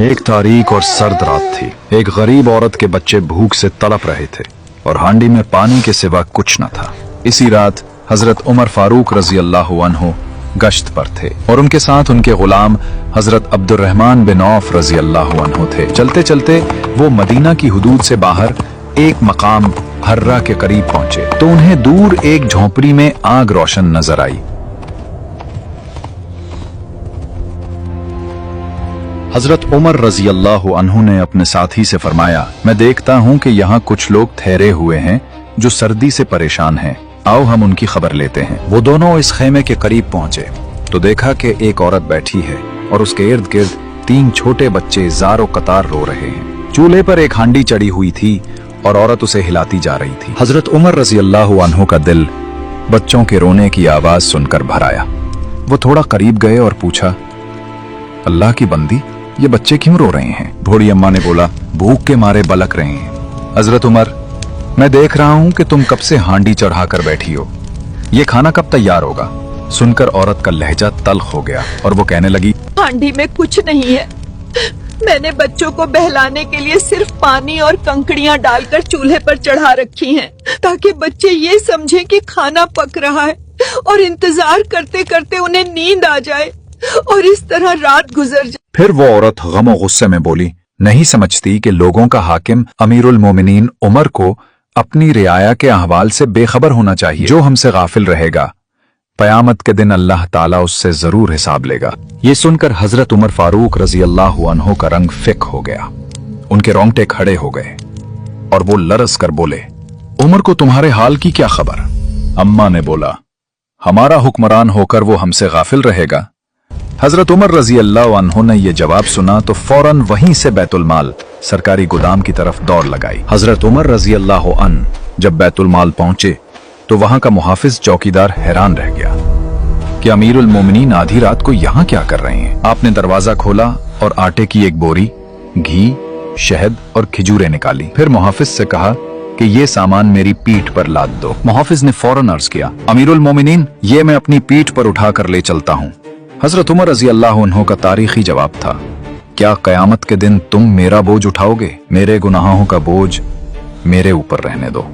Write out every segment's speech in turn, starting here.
ایک तारीख और सर्द रात थी। एक गरीब औरत के बच्चे भूख से तड़प रहे थे और हांडी में पानी के सिवा कुछ न था। इसी रात हजरत उमर फारूक रजी अल्लाह अन्हु गश्त पर थे और उनके साथ उनके गुलाम हजरत अब्दुर्रहमान बिन औफ रजी अल्लाह अन्हु थे। चलते चलते वो मदीना की हुदूद से बाहर एक मकाम हर्रा के करीब पहुंचे तो उन्हें दूर एक झोंपड़ी में आग रोशन नजर आई। हजरत उमर रजी अल्लाह अन्हु ने अपने साथी से फरमाया, मैं देखता हूं कि यहाँ कुछ लोग ठहरे हुए हैं जो सर्दी से परेशान हैं। आओ हम उनकी खबर लेते हैं। वो दोनों इस खेमे के करीब पहुंचे तो देखा कि एक औरत बैठी है और उसके इर्द गिर्द 3 छोटे बच्चे जारो कतार रो रहे हैं। चूल्हे पर एक हांडी चढ़ी हुई थी और औरत उसे हिलाती जा रही थी। हजरत उमर रजी अल्लाह अन्हु का दिल बच्चों के रोने की आवाज सुनकर भर आया। वो थोड़ा करीब गए और पूछा, अल्लाह की बंदी, ये बच्चे क्यों रो रहे हैं? बूढ़ी अम्मा ने बोला, भूख के मारे बलक रहे हैं। हजरत उमर, मैं देख रहा हूं कि तुम कब से हांडी चढ़ाकर बैठी हो, ये खाना कब तैयार होगा? सुनकर औरत का लहजा तल्ख हो गया और वो कहने लगी, हांडी में कुछ नहीं है, मैंने बच्चों को बहलाने के लिए सिर्फ पानी और कंकड़ियां डालकर चूल्हे पर चढ़ा रखी हैं, ताकि बच्चे ये समझें कि खाना पक रहा है और इंतजार करते करते उन्हें नींद आ जाए और इस तरह रात गुजर जाए। फिर वो औरत गम और गुस्से में बोली, नहीं समझती कि लोगों का हाकिम अमीरुल मोमिनीन उमर को अपनी रियाया के अहवाल से बेखबर होना चाहिए। जो हमसे गाफिल रहेगा क़यामत के दिन अल्लाह ताला उससे जरूर हिसाब लेगा। ये सुनकर हजरत उमर फारूक रजी अल्लाह अन्हु का रंग फिक हो गया, उनके रोंगटे खड़े हो गए और वो लरस कर बोले, उमर को तुम्हारे हाल की क्या खबर? अम्मा ने बोला, हमारा हुक्मरान होकर वो हमसे गाफिल रहेगा? हजरत उमर रजी अल्लाह अन्हु ने यह जवाब सुना तो फौरन वहीं से बैतुल माल सरकारी गोदाम की तरफ दौड़ लगाई। हजरत उमर रजी अल्लाह अन्हु जब बैतुल माल पहुंचे तो वहां का मुहाफिज चौकीदार हैरान रह गया कि अमीरुल मोमिनीन आधी रात को यहाँ क्या कर रहे हैं। आपने दरवाजा खोला और आटे की एक बोरी, घी, शहद और खिजूरें निकाली। फिर मुहाफिज से कहा कि ये सामान मेरी पीठ पर लाद दो। मुहाफिज ने फौरन अर्ज किया, अमीरुल मोमिनीन, ये मैं अपनी पीठ पर उठा कर ले चलता हूँ। हजरत उमर रजी अल्लाह अन्हु का तारीखी जवाब था, क्या कयामत के दिन तुम मेरा बोझ उठाओगे? मेरे गुनाहों का बोझ मेरे ऊपर रहने दो।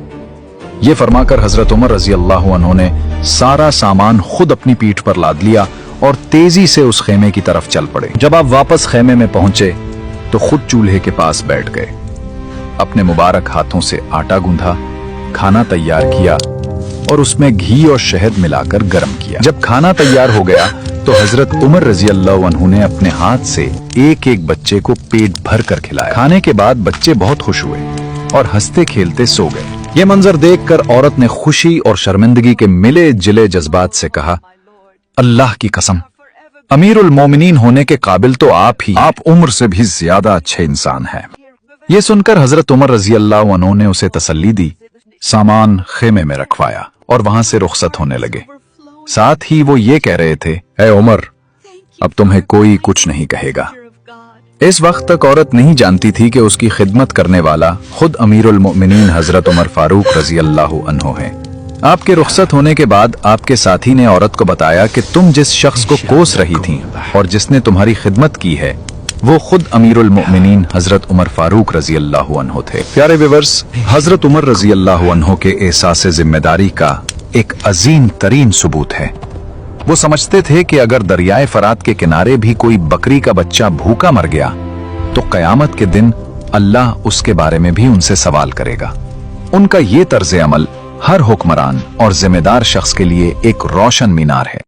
ये फरमाकर हजरत उमर रजी अल्लाह अन्हु ने सारा सामान खुद अपनी पीठ पर लाद लिया और तेजी से उस खेमे की तरफ चल पड़े। जब आप वापस खेमे में पहुंचे तो खुद चूल्हे के पास बैठ गए, अपने मुबारक हाथों से आटा गूंधा, खाना तैयार किया और उसमें घी और शहद मिलाकर गर्म किया। जब खाना तैयार हो गया तो हजरत उमर रजी अल्लाह अन्हु ने अपने हाथ से एक एक बच्चे को पेट भर कर खिलाया। खाने के बाद बच्चे बहुत खुश हुए और हंसते खेलते सो गए। ये मंजर देखकर औरत ने खुशी और शर्मिंदगी के मिले जिले जज्बात से कहा, अल्लाह की कसम, अमीरुल मोमिनीन होने के काबिल तो आप ही, आप उम्र से भी ज्यादा अच्छे इंसान हैं। ये सुनकर हजरत उमर रजी अल्लाह अन्हु ने उसे तसल्ली दी, सामान खेमे में रखवाया और वहां से रुखसत होने लगे। साथ ही वो ये कह रहे थे, ऐ उमर, अब तुम्हें कोई कुछ नहीं कहेगा। इस वक्त तक औरत नहीं जानती थी कि उसकी खिदमत करने वाला खुद अमीरुल मोमिनीन हजरत उमर फारूक रजी अल्लाह अन्हु हैं। आपके रुखसत होने के बाद आपके साथी ने औरत को बताया कि तुम जिस शख्स को कोस रही थी और जिसने तुम्हारी खिदमत की है वो खुद अमीरुल मोमिनीन हजरत उमर फारूक रजी अल्लाह अन्हु थे। प्यारे व्यूअर्स, हजरत उमर रजी अल्लाह अन्हु के एहसास जिम्मेदारी का एक अजीम तरीन सबूत है। वो समझते थे कि अगर दरियाए फरात के किनारे भी कोई बकरी का बच्चा भूखा मर गया तो कयामत के दिन अल्लाह उसके बारे में भी उनसे सवाल करेगा। उनका ये तर्ज अमल हर हुक्मरान और जिम्मेदार शख्स के लिए एक रोशन मीनार है।